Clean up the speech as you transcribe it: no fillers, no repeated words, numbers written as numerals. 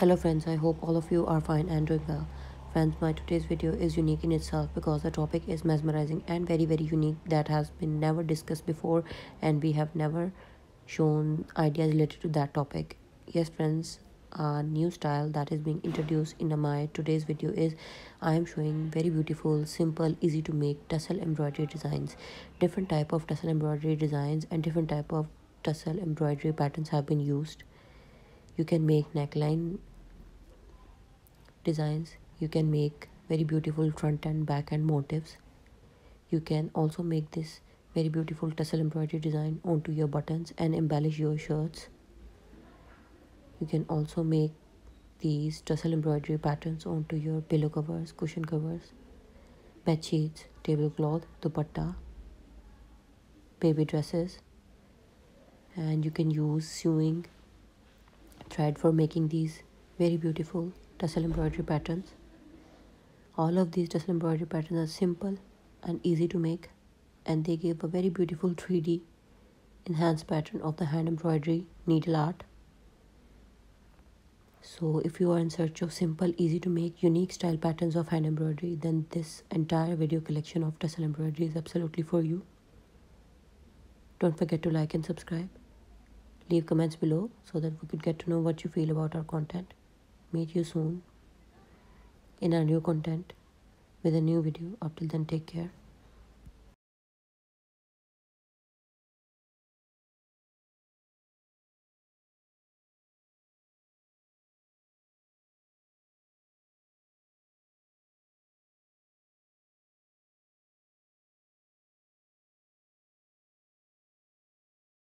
Hello friends, I hope all of you are fine and doing well. Friends, my today's video is unique in itself because the topic is mesmerizing and very unique that has been never discussed before, and we have never shown ideas related to that topic. Yes friends, a new style that is being introduced in my today's video is I am showing very beautiful, simple, easy to make tassel embroidery designs. Different type of tassel embroidery designs and different type of tassel embroidery patterns have been used. You can make neckline designs, you can make very beautiful front and back end motifs. You can also make this very beautiful tassel embroidery design onto your buttons and embellish your shirts. You can also make these tassel embroidery patterns onto your pillow covers, cushion covers, bed sheets, tablecloth, dupatta, baby dresses. And you can use sewing thread for making these very beautiful tassel embroidery patterns. All of these tassel embroidery patterns are simple and easy to make, and they give a very beautiful 3D enhanced pattern of the hand embroidery needle art. So if you are in search of simple, easy to make, unique style patterns of hand embroidery, then this entire video collection of tassel embroidery is absolutely for you. Don't forget to like and subscribe. Leave comments below so that we could get to know what you feel about our content. Meet you soon in our new content with a new video. Up till then, take care.